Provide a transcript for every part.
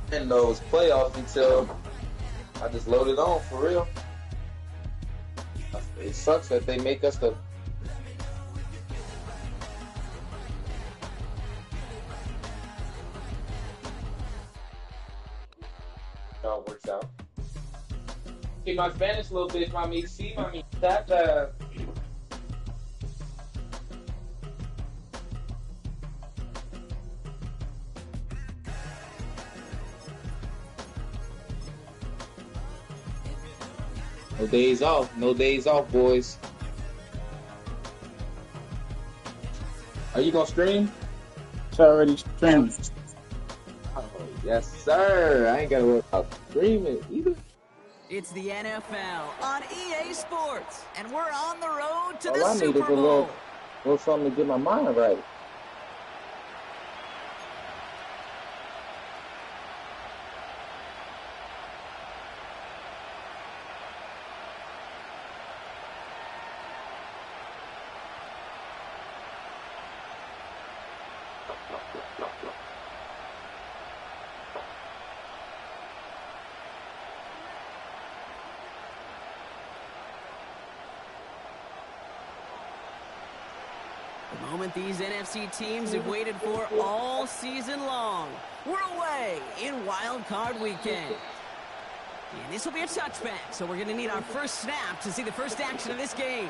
didn't know it was playoffs until I just loaded on for real. It sucks that they make us the. It all works out. Okay, my Spanish little bitch, mami, sí, mami, that. No days off. No days off, boys. Are you gonna stream? It's already streaming. Oh, yes, sir. I ain't gotta worry about streaming either. It's the NFL on EA Sports, and we're on the road to All the I need Super is a Bowl. little something to get my mind right. The moment these NFC teams have waited for all season long. We're away in Wild Card Weekend. And this will be a touchback, so we're going to need our first snap to see the first action of this game.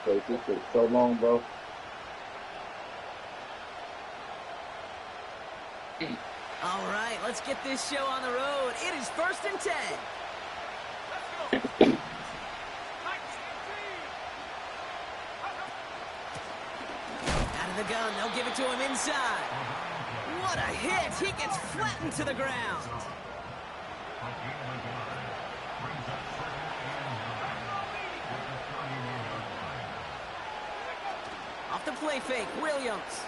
This is so long, bro. All right, let's get this show on the road. It is 1st and 10. Out of the gun, they'll give it to him inside. What a hit! He gets flattened to the ground. Off the play fake, Williams.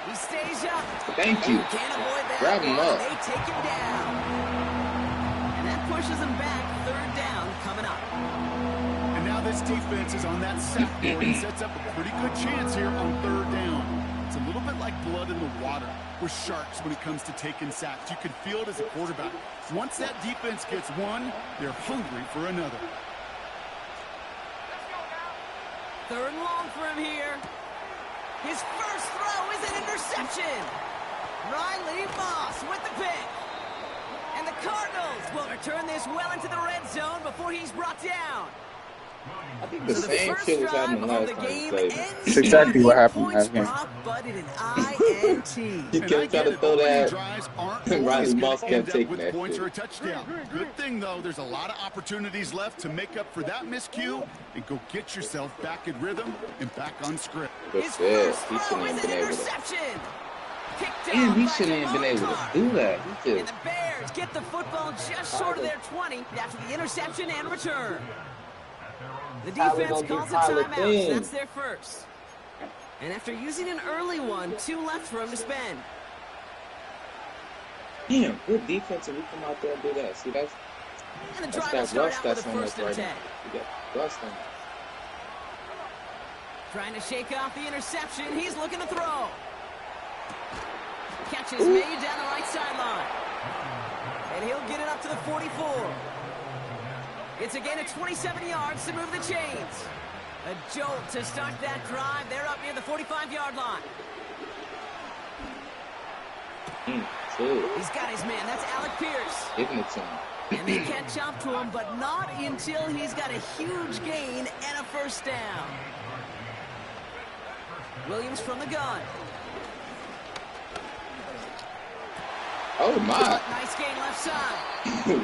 He stays up. Thank you. Can't avoid that. Grab him up. They take him down. And that pushes him back. 3rd down coming up. And now this defense is on that sack board and sets up a pretty good chance here on 3rd down. It's a little bit like blood in the water. We're sharks when it comes to taking sacks. You can feel it as a quarterback. Once that defense gets one, they're hungry for another. 3rd and long for him here. His first throw is an interception. Riley Moss with the pick. And the Cardinals will return this well into the red zone before he's brought down. I think the same shit was happening last time. It's exactly what happened last game. But in an INT. He kept trying to throw that. Riley Moss kept taking that points shit. or a touchdown. Good thing, though, there's a lot of opportunities left to make up for that miscue and go get yourself back in rhythm and back on script. His That's first it. He throw shouldn't is have an been able to. interception. Damn, he shouldn't have been able to do that. He And just. the Bears get the football just short of their 20 after the interception and return. The defense calls a timeout. That's their first. And after using an early one, 2 left for him to spend. Damn, good defense if we come out there and do that. See, that's And the drive will that start rust out with that's a on us 1st and right 10. now. We got rust on us. Trying to shake off the interception. He's looking to throw. Catch is made down the right sideline. And he'll get it up to the 44. It's a gain of 27 yards to move the chains. A jolt to start that drive. They're up near the 45-yard line. He's got his man. That's Alec Pierce. Giving it to him. And they catch up to him, but not until he's got a huge gain and a first down. Williams from the gun. Oh my. Nice gain left side.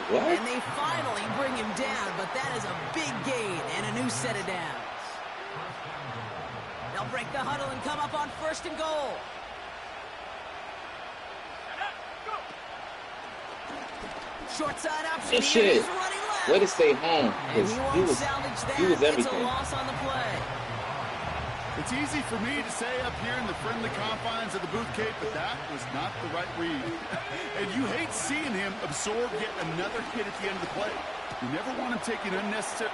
What? And they finally bring him down, but that is a big gain and a new set of downs. They'll break the huddle and come up on 1st and goal. Short side option. Good shit. He's running left. Way to stay home. And he He won't was salvage that. he was It's a everything. loss on the play. It's easy for me to say up here in the friendly confines of the booth, Kate, but that was not the right read. And you hate seeing him absorb yet another hit at the end of the play. You never want him taking unnecessary.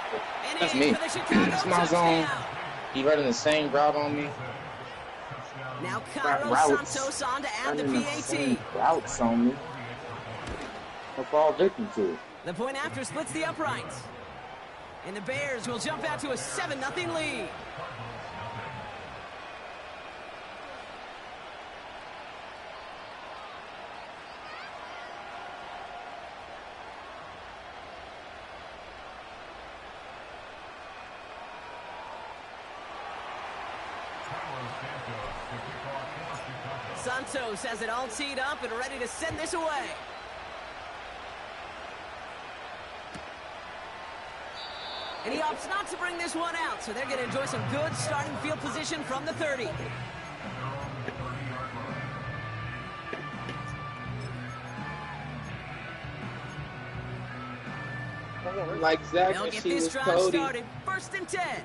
That's me. It's my zone. He running the same route on me. Now Carlos Santos on to add the PAT. Routes on me. I'll fall victim to it. The point after splits the uprights. And the Bears will jump out to a 7-0 lead. Santos has it all teed up and ready to send this away. And he opts not to bring this one out, so they're going to enjoy some good starting field position from the 30. Like Zach, They'll get she this was drive Cody. started. 1st and 10.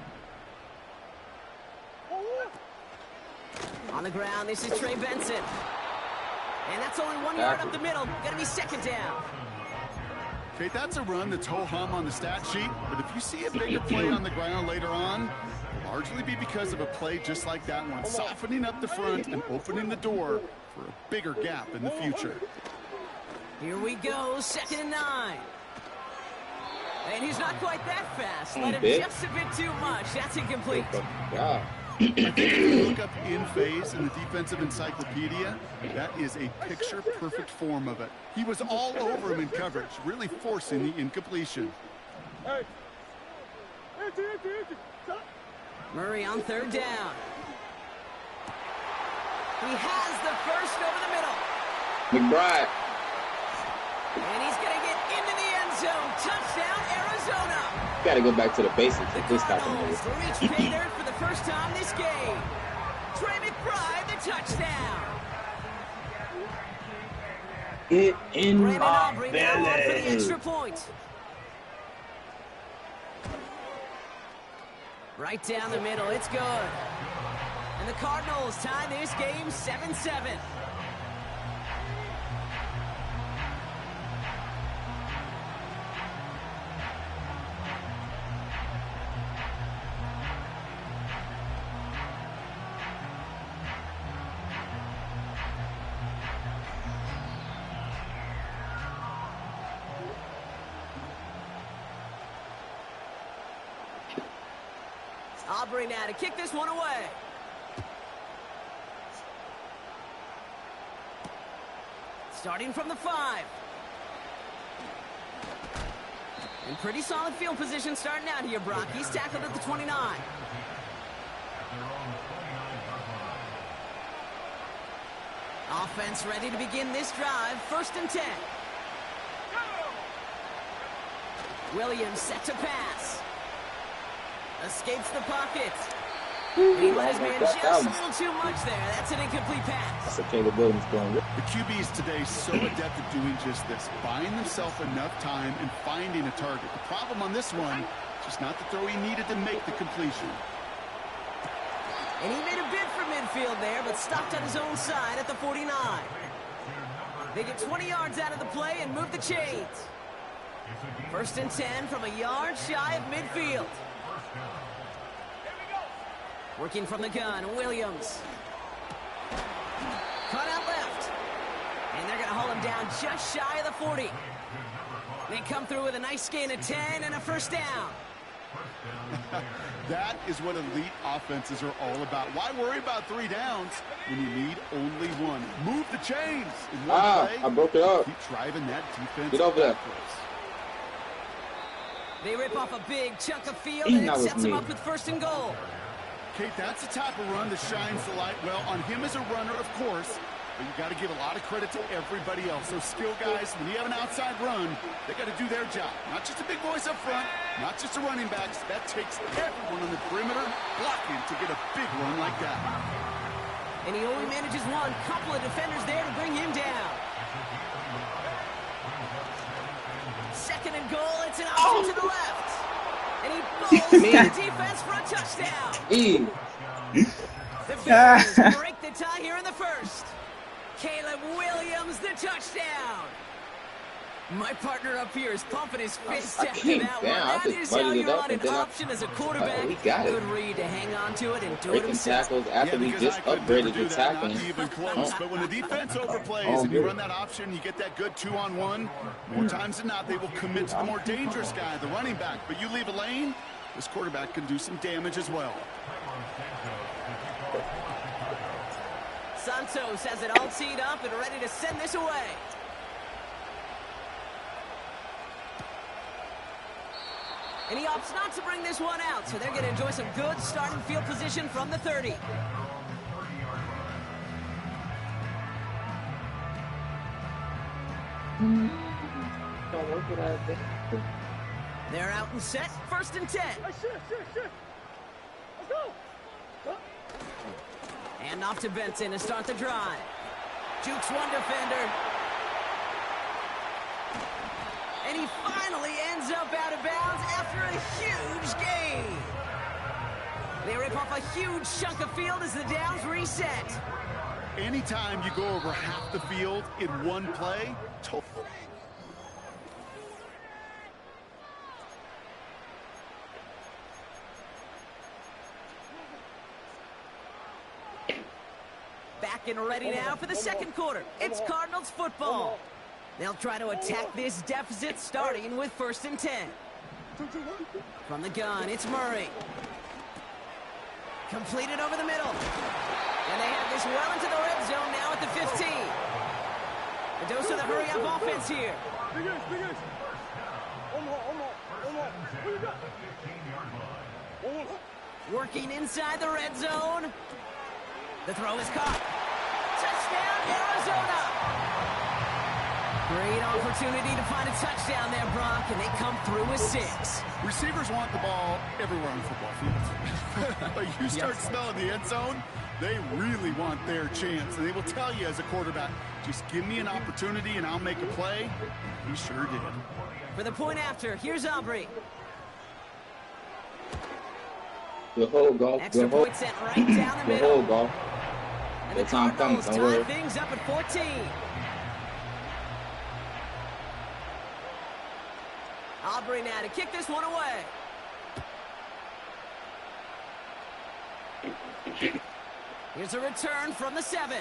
On the ground, this is Trey Benson. And that's only 1 yard up the middle. Going to be 2nd down. Okay, that's a run that's ho-hum on the stat sheet, but if you see a bigger play on the ground later on, it'll largely be because of a play just like that one, softening up the front and opening the door for a bigger gap in the future. Here we go, 2nd and 9. And he's not quite that fast. Let him just a bit too much. That's incomplete. Yeah. I think if you look up in phase in the defensive encyclopedia, that is a picture-perfect form of it. He was all over him in coverage, really forcing the incompletion. Murray on 3rd down. He has the first over the middle. McBride. And he's going to get into the end zone. Touchdown, Arizona. Got to go back to the basics The with this type of Cardinals movie. reach pay dirt for the first time this game. Trey McBride, the touchdown. Get in Brandon my Aubrey now on for the belly. extra point. Right down the middle, it's good. And the Cardinals tie this game 7-7. Aubrey now to kick this one away. Starting from the 5. In pretty solid field position starting out here, Brock. He's tackled at the 29. Offense ready to begin this drive. 1st and 10. Williams set to pass. Escapes the pocket. He let his man just a little too much there. That's an incomplete pass. That's okay, the Williams going. The QBs today so adept at doing just this, buying themselves enough time and finding a target. The problem on this one, just not the throw he needed to make the completion. And he made a bid for midfield there, but stopped on his own side at the 49. They get 20 yards out of the play and move the chains. 1st and 10 from a yard shy of midfield. Working from the gun, Williams. Cut out left. And they're going to haul him down just shy of the 40. They come through with a nice gain of 10 and a 1st down. That is what elite offenses are all about. Why worry about 3 downs when you need only 1? Move the chains in one play. I broke it up. Keep driving that defense. Get over there. They rip off a big chunk of field and it sets them up with 1st and goal. Kate, that's the type of run that shines the light well on him as a runner, of course, but you got to give a lot of credit to everybody else. Those skill guys, when you have an outside run, they got to do their job. Not just the big boys up front, not just the running backs. That takes everyone on the perimeter blocking to get a big run like that. And he only manages one. Couple of defenders there to bring him down. 2nd and goal. It's an option to the left. And he bowls the defense for a touchdown. The Bears break the tie here in the first. Caleb Williams, the touchdown. My partner up here is pumping his fist after that one. That is how you run an option as a quarterback. We got it. Good read to hang on to it and do it Breaking himself. tackles after we just upgraded the tackling. Not even close. But when the defense overplays and you run that option, you get that good 2-on-1. More times than not, they will commit to the more dangerous guy, the running back. But you leave a lane, this quarterback can do some damage as well. Santos has it all teed up and ready to send this away. And he opts not to bring this one out, so they're going to enjoy some good starting field position from the 30. They're out and set, 1st and 10. Let's go. And off to Benson to start the drive. Jukes one defender. And he finally ends up out of bounds after a huge gain. They rip off a huge chunk of field as the downs reset. Anytime you go over half the field in one play, back and ready now for the second quarter. It's Cardinals football. They'll try to attack this deficit starting with 1st and 10. From the gun, it's Murray. Completed over the middle. And they have this well into the red zone now at the 15. A dose of the hurry-up offense here. Working inside the red zone. The throw is caught. Touchdown, Arizona! Great opportunity to find a touchdown there, Brock, and they come through with 6. Receivers want the ball everywhere on the football field. But you start smelling the end zone, they really want their chance. And they will tell you as a quarterback, just give me an opportunity and I'll make a play. He sure did. For the point after, here's Aubrey. The whole golf. Extra point sent right down the The middle. whole golf. And the The time Cardinals comes, don't tie worry. things up at 14. Aubrey now to kick this one away. Here's a return from the 7.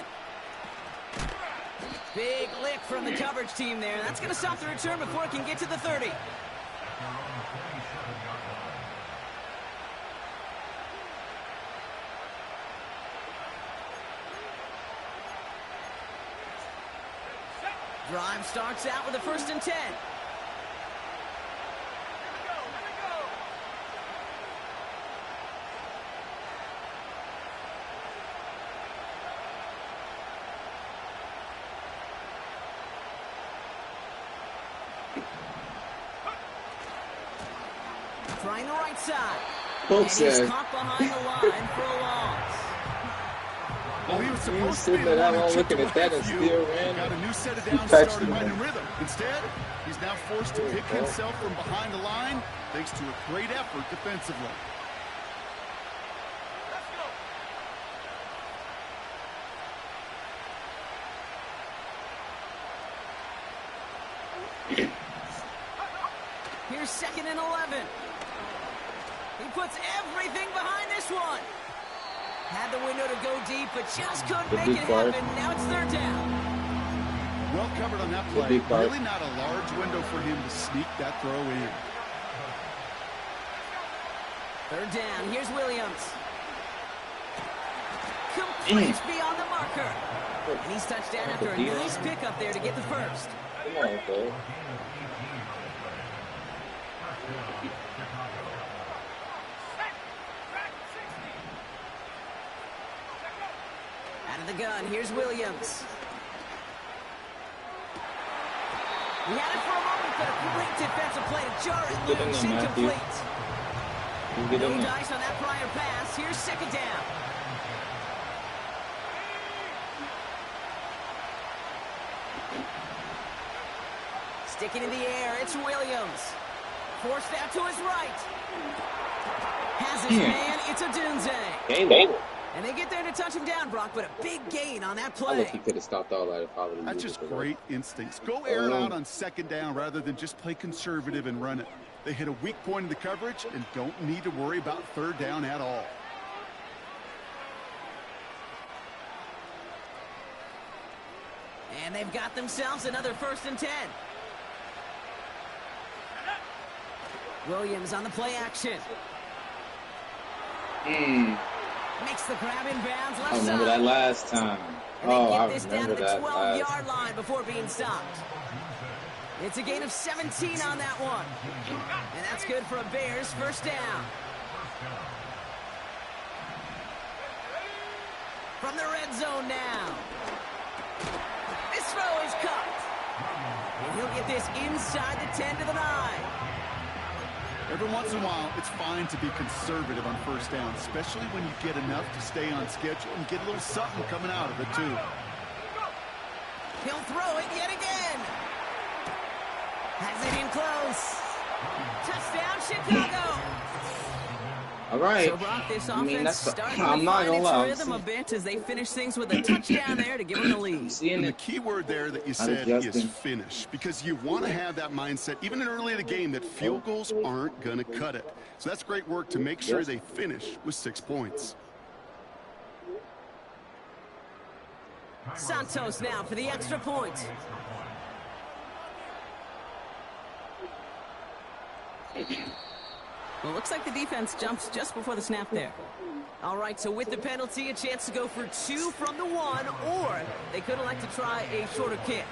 Big lick from the coverage team there. That's going to stop the return before it can get to the 30. Drive starts out with a 1st and 10. Trying the right side. Coach And he's said. caught behind the line for a loss. Well, he was He supposed was to be sitting the there one who all chipped looking at away that and a few. still ran. Got a new set of He downs touched started him. right in rhythm. Instead, he's now forced to pick himself from behind the line thanks to a great effort defensively. Here's 2nd and 11. He puts everything behind this one. Had the window to go deep, but just couldn't The make big it part. happen. Now it's 3rd down. Well covered on that The play. big part. Really not a large window for him to sneak that throw in. 3rd down. Here's Williams. Complete beyond the marker. And he's touched down after a nice pickup there to get the 1st. Come on, bro. Out of the gun. Here's Williams. He had it for a moment, but a great defensive play to jar it Get in loose. there, Matthew. Incomplete. You get No in there. dice on that prior pass. Here's 2nd down. Sticking in the air, it's Williams. Forced out to his right. Has his man, it's a Dunze. Game over. And they get there to touch him down, Brock, but a big gain on that I play. think he could have stopped all that if I would have That's used just it. great instincts. Go air it out on second down rather than just play conservative and run it. They hit a weak point in the coverage and don't need to worry about third down at all. And they've got themselves another 1st and 10. Williams on the play action. Makes the grab in bounds left I remember side. that last time. And they I get this down to remember the that 12-yard line before being stopped. It's a gain of 17 on that one. And that's good for a Bears 1st down. From the red zone now. This throw is cut. And he'll get this inside the 10 to the 9. Every once in a while, it's fine to be conservative on 1st down, especially when you get enough to stay on schedule and get a little something coming out of it, too. He'll throw it yet again. Has it in close. Touchdown, Chicago. All right. So Brock, this offense I mean, starting I'm to not find gonna its lie. rhythm a bit as they finish things with a touchdown there to give them the lead. Seeing And the it. key word there that you said is finish, because you want to have that mindset, even early in the game, that field goals aren't going to cut it. So that's great work to make sure they finish with 6 points. Santos now for the extra point. Well, looks like the defense jumps just before the snap there. All right, so with the penalty, a chance to go for 2 from the 1, or they could elect to try a shorter kick.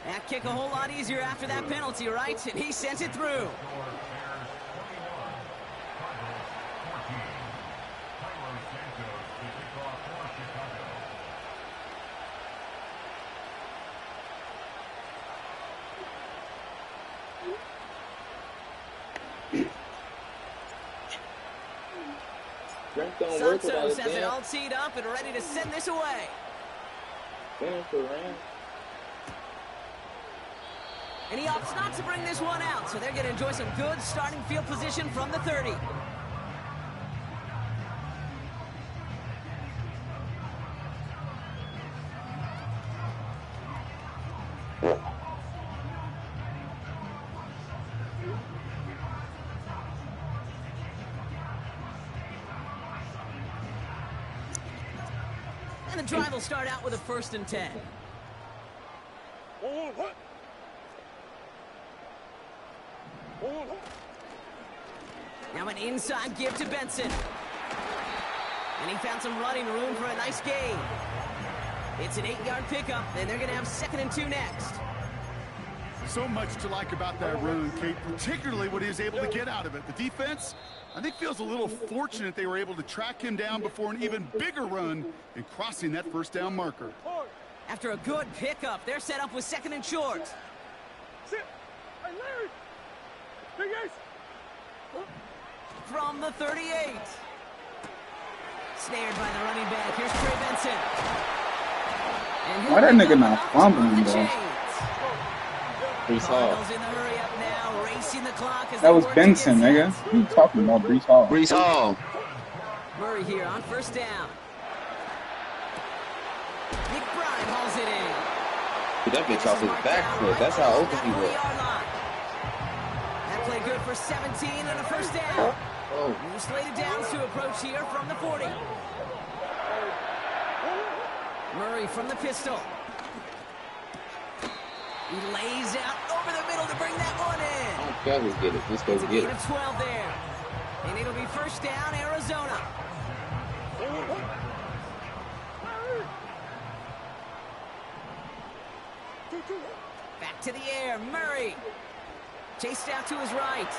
That kick a whole lot easier after that penalty, right? And he sent it through. Santos has it all teed up and ready to send this away. And he opts not to bring this one out, so they're going to enjoy some good starting field position from the 30. And the drive will start out with a 1st and 10. Now an inside give to Benson. And he found some running room for a nice gain. It's an 8-yard pickup, and they're going to have 2nd and 2 next. So much to like about that run, Kate, particularly what he was able to get out of it. The defense, I think, feels a little fortunate they were able to track him down before an even bigger run and crossing that 1st down marker. After a good pickup, they're set up with 2nd and short. From the 38. Snared by the running back. Here's Trey Benson. Why that nigga not fumbling, bro? Brees Hall. That was Benson, nigga. What are you talking about, Brees Hall? Brees Hall. Murray here on 1st down. Nick Bryan hauls it in. Dude, that bitch off his back foot. That's how open he was. That play good for 17 and a 1st down. Oh. New slated downs to approach here from the 40. Murray from the pistol. He lays out over the middle to bring that one in. Okay, let's get it. Let's go It's a get gain it. of 12 there. And it'll be 1st down, Arizona. Back to the air, Murray. Chased out to his right.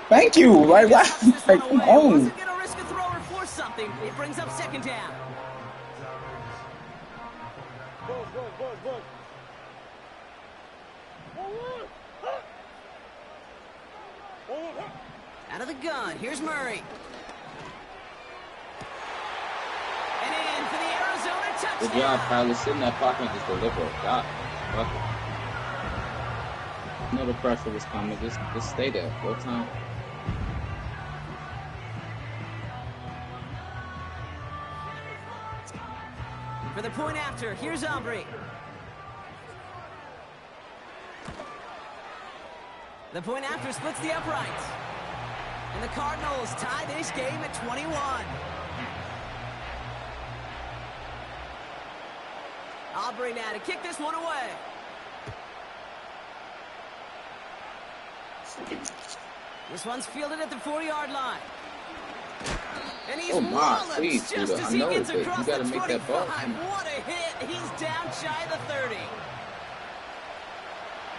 Thank you. Like, what? Like, come on. Wasn't gonna risk a throw or force something. It brings up 2nd down. Out of the gun, here's Murray. And in for the Arizona touchdown. Good job, Tyler. Sit in that pocket and just deliver. God. Fuck it. I know the pressure was coming. Just stay there. Full time. For the point after, here's Aubrey. The point after splits the uprights. And the Cardinals tie this game at 21. Aubrey now to kick this one away. This one's fielded at the 4-yard line. And he's walloped just as he gets across the 25. What a hit. He's down shy of the 30.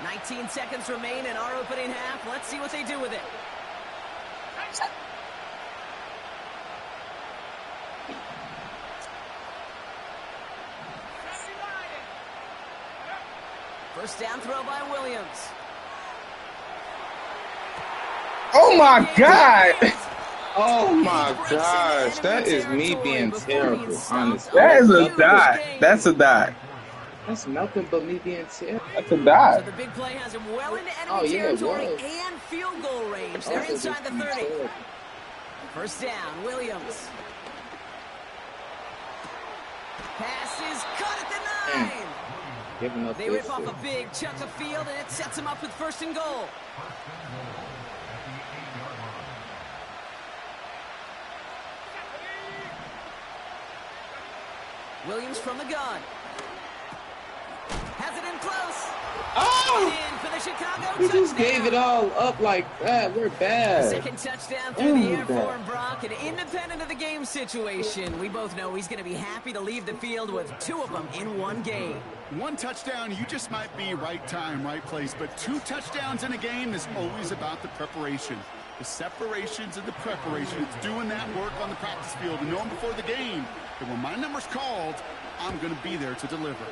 19 seconds remain in our opening half. Let's see what they do with it. First down throw by Williams. Oh my God! Oh my gosh, that is me being terrible, honestly. That is a dot. That's a dot. That's nothing but me being terrible. That's a dot. So the big play has him well into enemy territory and field goal range. They're inside the 30. First down, Williams. Pass is cut at the 9. They rip off a big chunk of field, and it sets them up with first and goal. Williams from the gun. Has it in close. Oh! In for the Chicago We just touchdown. gave it all up like that. We're bad. Second touchdown through the air for Brock, and independent of the game situation, we both know he's going to be happy to leave the field with 2 of them in one game. 1 touchdown, you just might be right time, right place. But 2 touchdowns in a game is always about the preparation. The separations and the preparation. It's doing that work on the practice field and knowing before the game that when my number's called, I'm going to be there to deliver.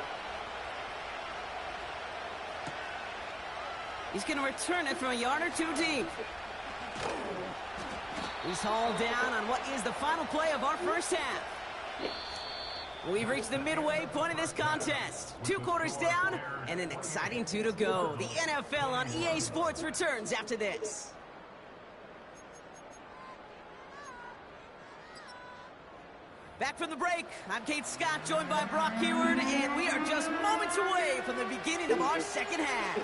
He's going to return it from a yard or 2 deep. He's hauled down on what is the final play of our first half. We've reached the midway point of this contest. 2 quarters down and an exciting 2 to go. The NFL on EA Sports returns after this. Back from the break, I'm Kate Scott, joined by Brock Heward, and we are just moments away from the beginning of our second half.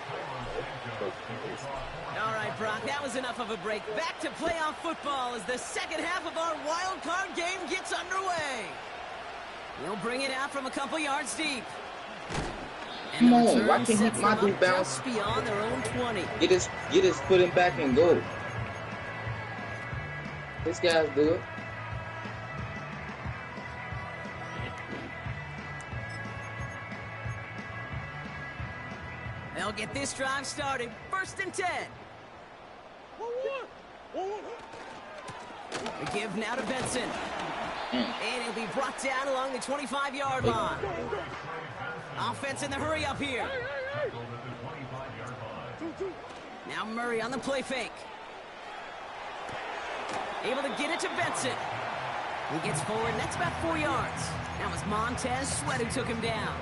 All right, Brock, that was enough of a break. Back to playoff football as the second half of our wild card game gets underway. We'll bring it out from a couple yards deep. Come on, why can't he my dude bounce beyond their own 20? Get his foot back and go. This guy's good. They'll get this drive started. 1st and 10. The give now to Benson. And he'll be brought down along the 25-yard line. Offense in the hurry up here. Now Murray on the play fake. Able to get it to Benson. He gets forward, and that's about 4 yards. That was Montez Sweat who took him down.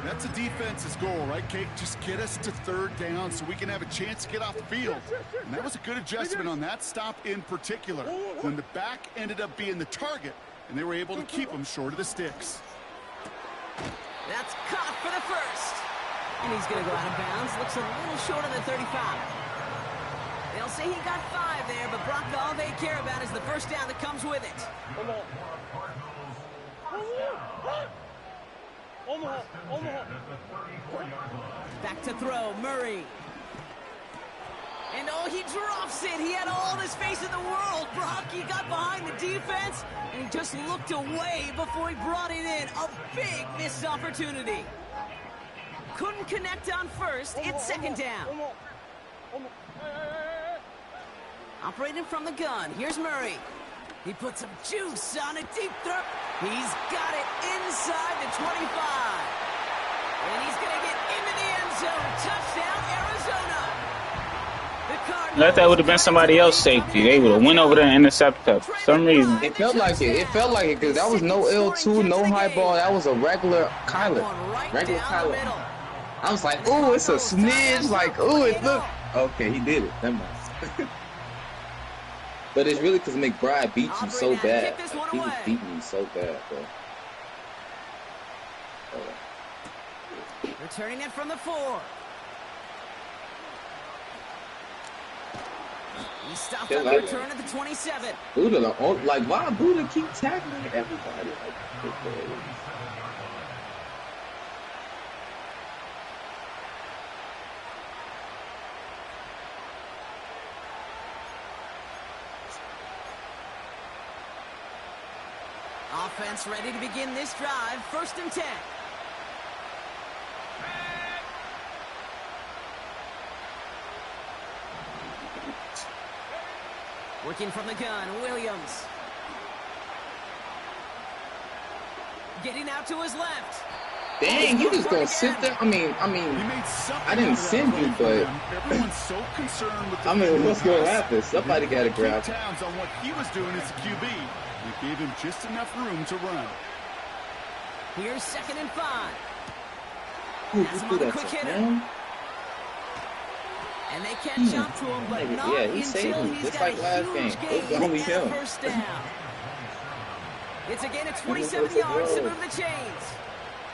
That's a defense's goal, right, Kate? Just get us to 3rd down so we can have a chance to get off the field. And that was a good adjustment on that stop in particular, when the back ended up being the target, and they were able to keep him short of the sticks. That's caught for the first. And he's going to go out of bounds. Looks a little short of the 35. They'll say he got 5 there, but Brock, all they care about is the first down that comes with it. Back to throw, Murray. And oh, he drops it. He had all the space in the world. Brock, he got behind the defense, and he just looked away before he brought it in. A big missed opportunity. Couldn't connect on first. It's 2nd down. Operating from the gun. Here's Murray. He put some juice on a deep throw. He's got it inside the 25. And he's going to get into the end zone. Touchdown, Arizona. Let that would have been somebody else's safety. They would have went over there and intercepted that for some reason. It felt like it. It felt like it because that was no L2, no high ball. That was a regular Kyler. Regular Kyler. I was like, oh, it's a smidge. Like, oh, it look. Okay, he did it. Never mind. But it's really because McBride beat you so bad. Like, he was beating you so bad, bro. Returning it from the 4. He stopped up the return at the 27. Buddha, like, why Buddha keep tackling everybody? Like, offense ready to begin this drive. 1st and 10. Working from the gun, Williams. Getting out to his left. dang, you just gonna sit there? I mean, I didn't send you, but everyone's so concerned with the I mean, what's gonna happen? Somebody gotta grab him. Tabs on what he was doing as a QB. They gave him just enough room to run. Here's 2nd and 5. That's another quick hitter. And they can't jump to him, but not until he's got a huge gain and first down. It's again at 27 yards to move the chains.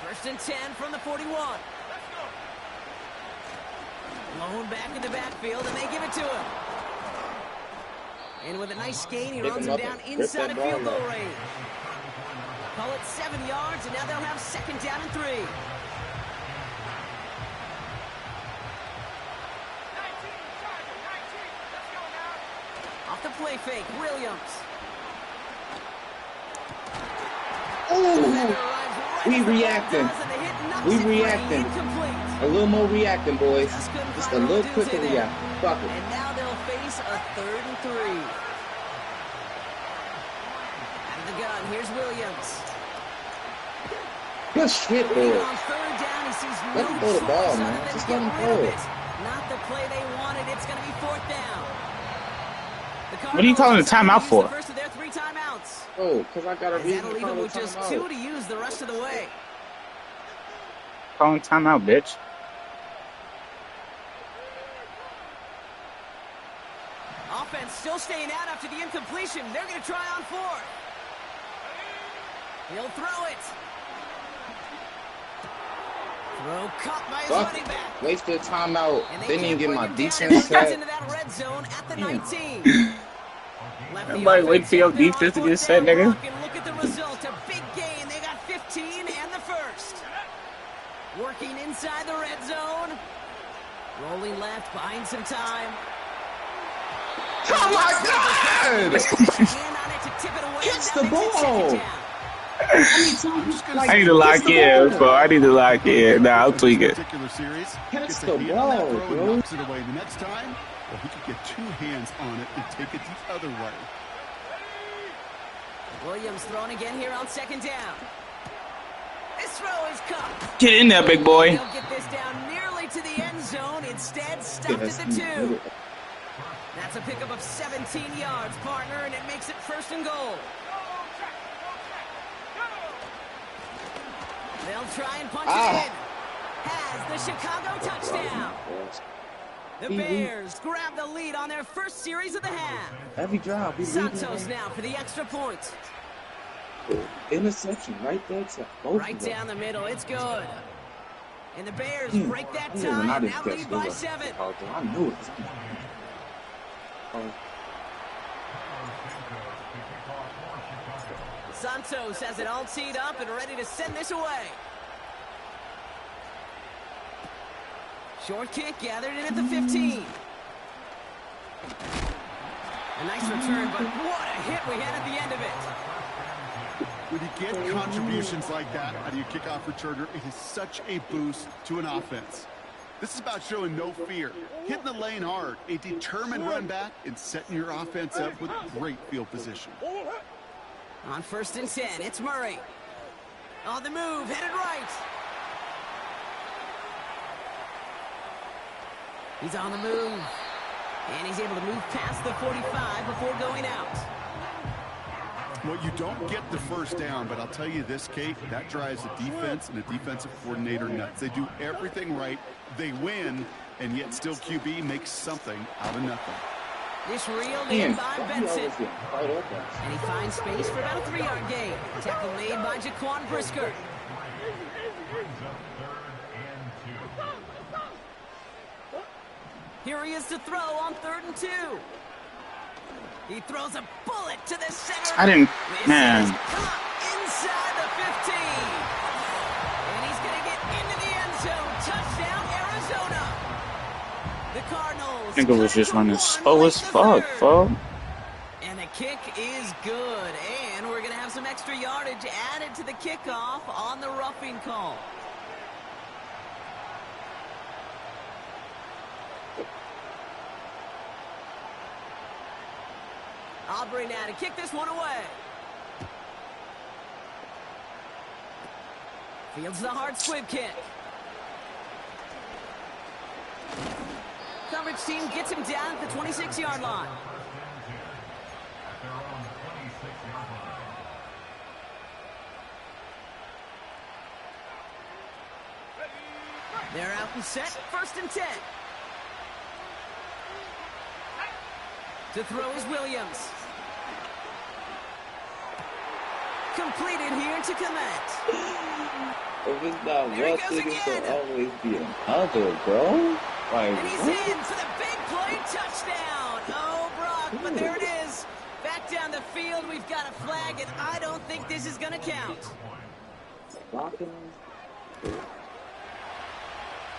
1st and 10 from the 41. Blown back in the backfield, and they give it to him. And with a nice gain, he runs him down inside of field goal range. Call it 7 yards, and now they'll have 2nd down and 3. Off the play fake, Williams. Oh, we reacting. We reacting. A little more reacting, boys. Just a little quicker reacting. Fuck it. And now they'll face a 3rd and 3. Out of the gun, here's Williams. Good shit, boy. On 3rd down, he sees Let him throw the ball, man. Just let him throw it. Not the play they wanted. It's going to be 4th down. What are you calling a timeout for? The first of their 3 timeouts. Oh, because I got a reason to call with just 2 to use the rest of the way. Calling timeout, bitch. Offense still staying out after the incompletion. They're going to try on 4th. He'll throw it. Throw caught by his running back. Wasted timeout. Didn't even get my defense set. Into that red zone at the 19. Everybody wait for your defense to get set, nigga. Look at the result. A big gain. They got 15 and the 1st. Working inside the red zone. Rolling left, buying some time. Oh my God! Catch the ball! I need to lock in, bro. I need to lock in. Nah, I'll tweak it. Catch the ball, bro. Knocks it away the next time, or he could get 2 hands on it and take it the other way. Williams throwing again here on 2nd down. This throw is caught. Get in there, big boy. He'll get this down nearly to the end zone. Instead, stopped at the 2. That's a pickup of 17 yards, partner, and it makes it 1st and goal. They'll try and punch it in. Has the Chicago touchdown. The Bears grab the lead on their first series of the half. Every drive. Santos now for the extra point. Interception right there. Right down the middle. It's good. And the Bears break that tie. Now lead by 7. I knew it. Santos has it all teed up and ready to send this away. Short kick gathered in at the 15. A nice return, but what a hit we had at the end of it. When you get contributions like that out of your kickoff returner, it is such a boost to an offense. This is about showing no fear, hitting the lane hard, a determined run back, and setting your offense up with great field position. On 1st and 10, it's Murray. On the move, headed right. He's on the move. And he's able to move past the 45 before going out. Well, you don't get the first down, but I'll tell you this, Kate, that drives the defense and the defensive coordinator nuts. They do everything right. They win, and yet still QB makes something out of nothing. This reeled in by Benson. And he finds space for about a 3-yard gain. Tackle made by Jaquan Brisker. Here he is to throw on 3rd and 2. He throws a bullet to the center. I didn't, man. Inside the 15. And he's going to get into the end zone. Touchdown, Arizona. The Cardinals. I think it was just running slow as fuck, folks. And the kick is good. And we're going to have some extra yardage added to the kickoff on the roughing call. Aubrey now to kick this one away. Fields the hard squib kick. Coverage team gets him down at the 26-yard line. They're out and set. 1st and 10. To throw is Williams. Completed here to Komet. If it's not one thing, it'll always be another, bro. Like, and he's in for the big play touchdown. Oh, Brock, but there it is. Back down the field, we've got a flag, and I don't think this is going to count.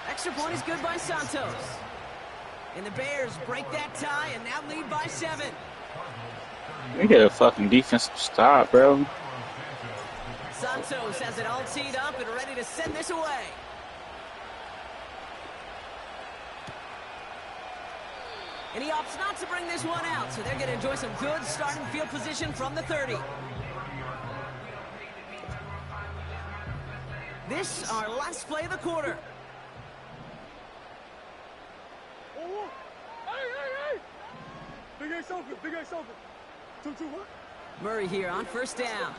Extra point is good by Santos. And the Bears break that tie and now lead by 7. We get a fucking defensive stop, bro. Santos has it all teed up and ready to send this away. And he opts not to bring this one out, so they're going to enjoy some good starting field position from the 30. This, our last play of the quarter. Big Ace open, Big Ace open. 2-2 what? Murray here on 1st down.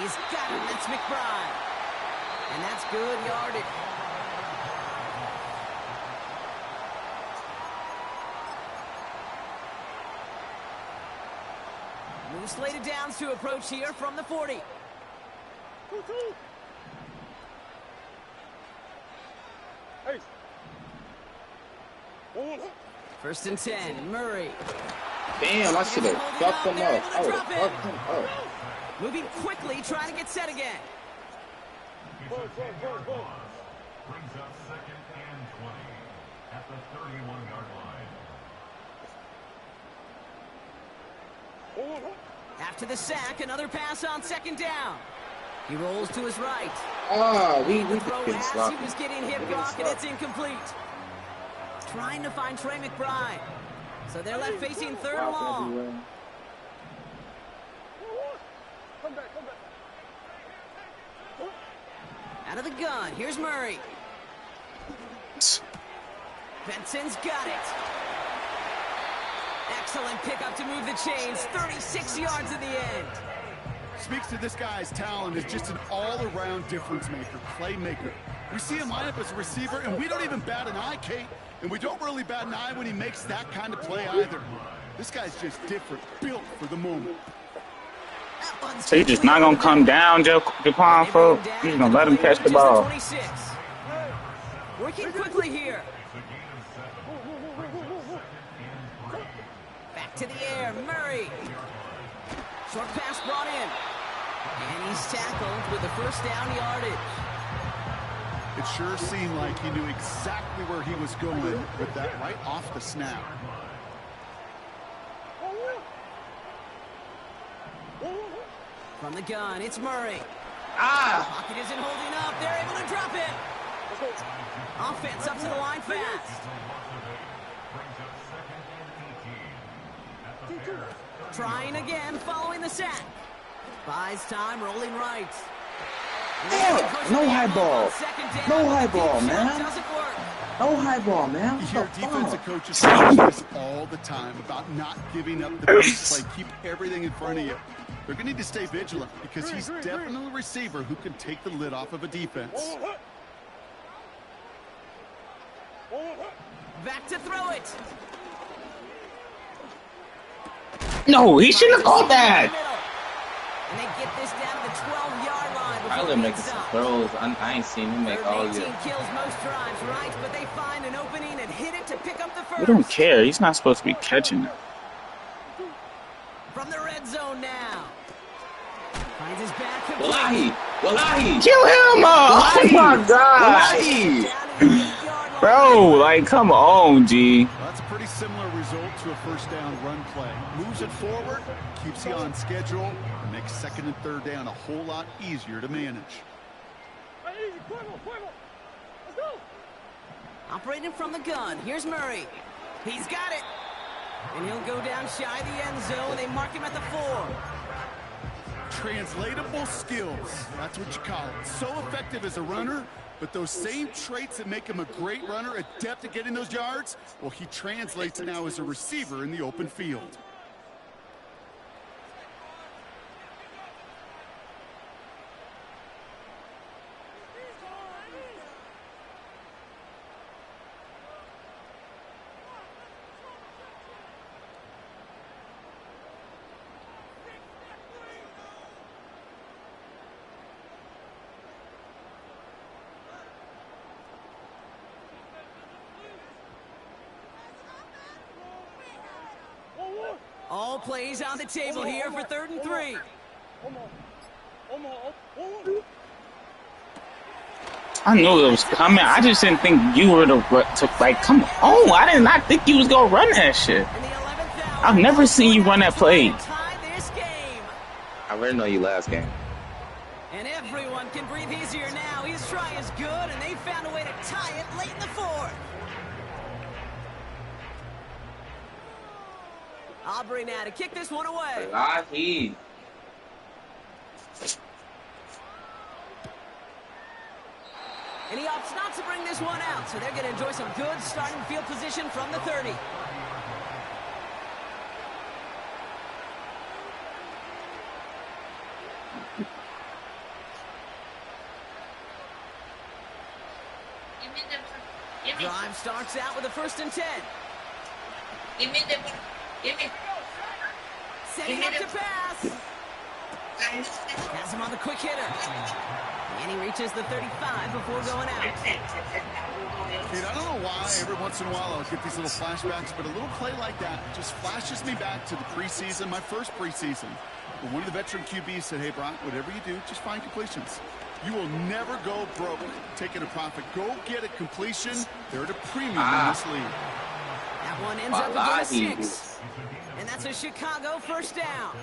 He's got him, that's McBride. And that's good yardage. New slated downs to approach here from the 40. 2-2. 1st and 10, Murray. damn, I should have fucked him up. I would have fucked him up. Moving quickly, trying to get set again. Ball. Brings up 2nd and 20 at the 31-yard line. After the sack, another pass on 2nd down. He rolls to his right. We throw can as stop. he was getting hit, Brock, and it's incomplete. Trying to find Trey McBride. So they're left facing 3rd and long. Come back. Out of the gun, here's Murray. Benson's got it. Excellent pickup to move the chains. 36 yards in the end. Speaks to this guy's talent as just an all-around difference maker, playmaker. We see him line up as a receiver, and we don't even bat an eye, Kate. And we don't really bat an eye when he makes that kind of play either. This guy's just different, built for the moment. So you're just not going to come down, Jaquan, folks? You're just going to let him catch the ball. Working quickly here. Back to the air, Murray. Short pass brought in. And he's tackled with the 1st down yardage. It sure seemed like he knew exactly where he was going with that right off the snap. From the gun, it's Murray. Pocket isn't holding up. They're able to drop it. Offense up to the line fast. Trying again, following the sack. Buys time, rolling right. No high ball. No high ball, man. Doesn't work. No high ball, man. You What hear the defensive fuck? coaches teach this all the time about not giving up the big play. Keep everything in front of you. They're going to need to stay vigilant because he's definitely a receiver who can take the lid off of a defense. Back to throw it. No, he shouldn't have called that. And they get this down to the 12-yard line before Tyler making some throws. I ain't seen him make all year. kills most drives, right? But they find an opening and hit it to pick up the first. We don't care. He's not supposed to be catching it. From the red zone now. Finds his back. Wallahi! Kill him! Oh my God! Wallahi! Bro, like, come on, G. Well, that's a pretty similar result to a first down run play. Moves it forward, keeps you on schedule, and makes second and third down a whole lot easier to manage. Operating from the gun. Here's Murray. He's got it. And he'll go down shy of the end zone. They mark him at the 4. Translatable skills. That's what you call it. So effective as a runner, but those same traits that make him a great runner, adept at getting those yards, well, he translates now as a receiver in the open field. All plays on the table here for 3rd and 3. I knew it was coming. I just didn't think you were to like, come on. I did not think you was going to run that shit. I've never seen you run that play. I already know you last game. And everyone can breathe easier now. His try is good, and they found a way to tie it late in the 4th. Aubrey now to kick this one away. Wallahi! And he opts not to bring this one out, so they're going to enjoy some good starting field position from the 30. Drive starts out with a 1st and 10. Setting up to pass. Has him on the quick hitter. And he reaches the 35 before going out. Dude, I don't know why every once in a while I'll get these little flashbacks, but a little play like that just flashes me back to the preseason, my first preseason. But one of the veteran QBs said, hey, Brock, whatever you do, just find completions. You will never go broke taking a profit. Go get a completion. They're at a premium in this league. That one ends up against 6. And that's a Chicago 1st down.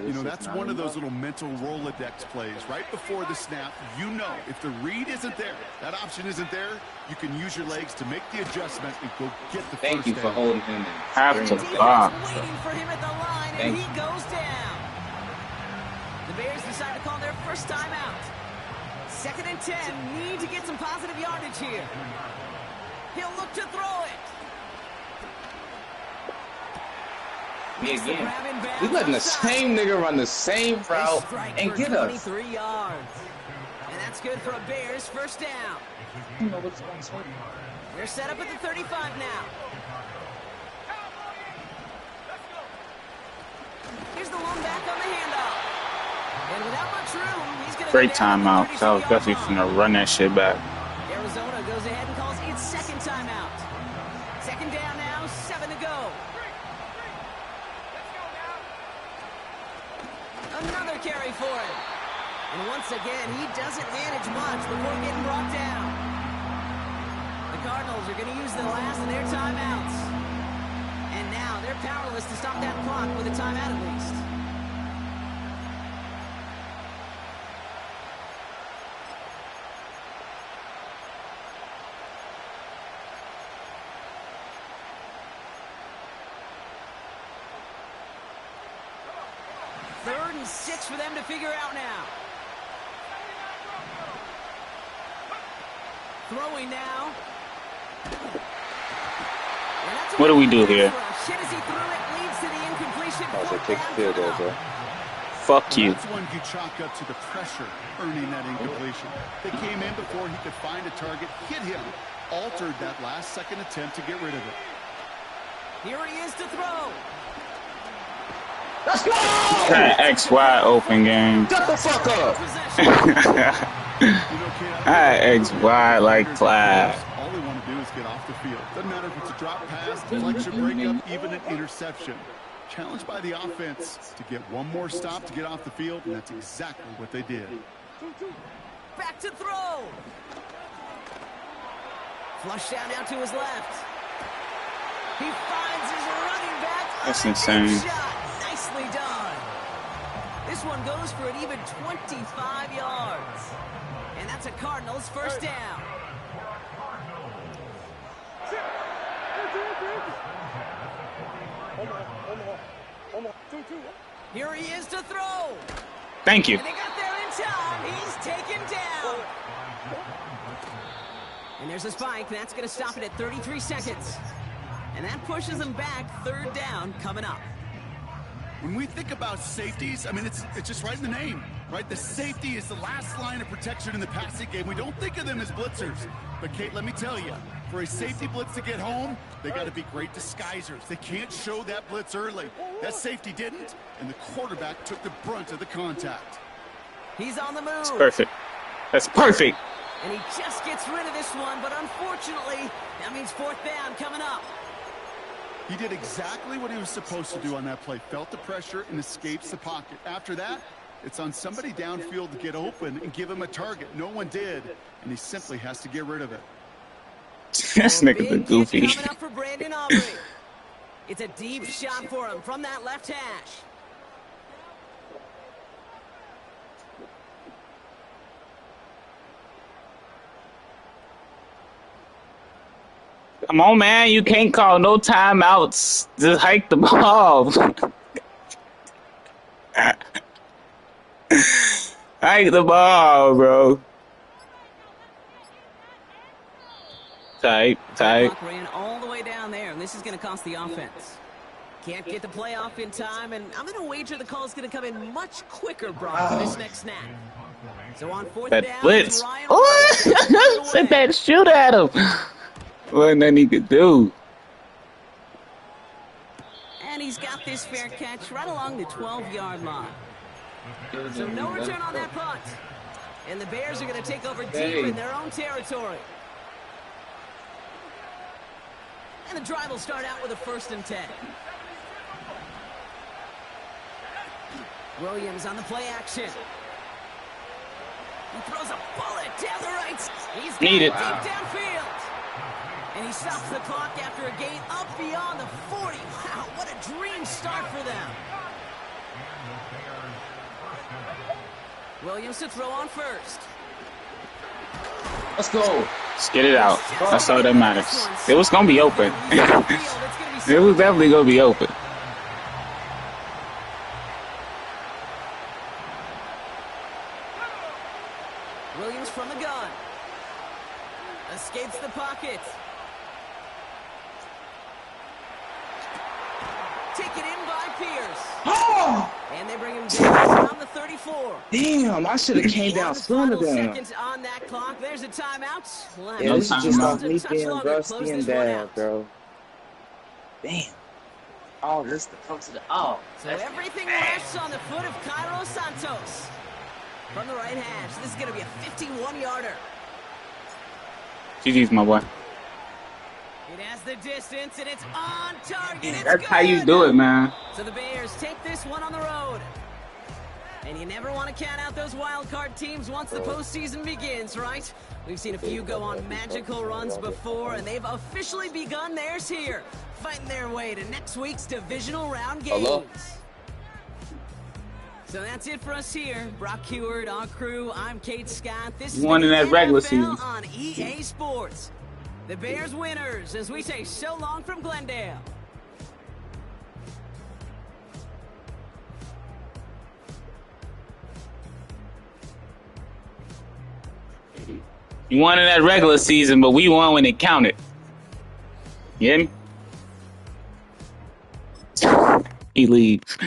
You know, that's one of those little mental Rolodex plays. Right before the snap, you know if the read isn't there, that option isn't there, you can use your legs to make the adjustment and go get the Thank first you for down. holding him in. Have to stop. Waiting for him at the line, and he goes down. The Bears decide to call their first timeout. 2nd and 10. Need to get some positive yardage here. He'll look to throw it. Me again. We letting the same nigga run the same route and get us. 23 yards. And that's good for a Bears 1st down. They're set up at the 35 now. Here's the long back on the handoff. And without much room, he's going to Great timeout. I was definitely finna run that shit back. Arizona goes ahead and calls its 2nd timeout. 2nd down now, 7 to go. Another carry for him. And once again, he doesn't manage much before getting brought down. The Cardinals are going to use the last of their timeouts. And now they're powerless to stop that clock with a timeout at least. Third and 6 for them to figure out now. Throwing now. What do we do here? Oh, so take the field goal, bro. Fuck you. That's one you chalk up to the pressure earning that incompletion. They came in before he could find a target, hit him, altered that last second attempt to get rid of it. Here he is to throw. Let's go! That XY open game. Shut the fuck up! XY like Clyde. All they want to do is get off the field. Doesn't matter if it's a drop pass, deflection, breakup, even an interception. Challenged by the offense to get one more stop to get off the field, and that's exactly what they did. Back to throw. Flush down now to his left. He finds his running back. That's insane. Shot. Nicely done. This one goes for an even 25 yards. And that's a Cardinals first down. Here he is to throw. Thank you. And they got there in time. He's taken down. And there's a spike. That's going to stop it at 33 seconds. And that pushes them back. Third down coming up. When we think about safeties, I mean, it's just right in the name, right? The safety is the last line of protection in the passing game. We don't think of them as blitzers. But, Kate, let me tell you, for a safety blitz to get home, they got to be great disguisers. They can't show that blitz early. That safety didn't, and the quarterback took the brunt of the contact. He's on the move. That's perfect. That's perfect. And he just gets rid of this one, but unfortunately, that means fourth down coming up. He did exactly what he was supposed to do on that play. Felt the pressure and escapes the pocket. After that, it's on somebody downfield to get open and give him a target. No one did, and he simply has to get rid of it. This nigga's a goofy. Coming up for Brandon Aubrey. It's a deep shot for him from that left hash. Come on, man. You can't call no timeouts. Just hike the ball. Hike the ball, bro. Tight. Clock ran all the way down there, and this is going to cost the offense. Can't get the play off in time, and I'm going to wager the call is going to come in much quicker, Brock, for this next snap. So on fourth down, that blitz. Oh, sit back, shoot at him. What nothing he could do. And he's got this fair catch right along the 12-yard line. So no return on that punt. And the Bears are going to take over deep in their own territory. And the drive will start out with a 1st and 10. Williams on the play action. He throws a bullet down the right. He's got Need it. Deep downfield. And he stops the clock after a gain up beyond the 40. Wow, what a dream start for them. Williams to throw on first. Let's go. Let's get it out. That's all that matters. It was going to be open. It was definitely going to be open. Williams from the gun. Escapes the pocket. Taken in by Pierce. Oh! And they bring him down on the 34. Damn, I should have came down sooner than him. Seconds on that clock. There's a timeout. Yeah, this is just off me Touch being longer. rusty Close and this one bad, out. bro. Damn. All this to come to the So everything rests on the foot of Cairo Santos. From the right hash. This is going to be a 51-yarder. GG's, my boy. It has the distance, and it's on target. It's That's good. how you do it, man. So the Bears take this one on the road. And you never want to count out those wild card teams once the postseason begins, right? We've seen a few go on magical runs before, and they've officially begun theirs here, fighting their way to next week's divisional round games. Hello? So that's it for us here. Brock Heward, our crew. I'm Kate Scott. This is Won in that regular season. on EA Sports. The Bears winners, as we say so long from Glendale. You won in that regular season, but we won when it counted. You hear me? He leaves.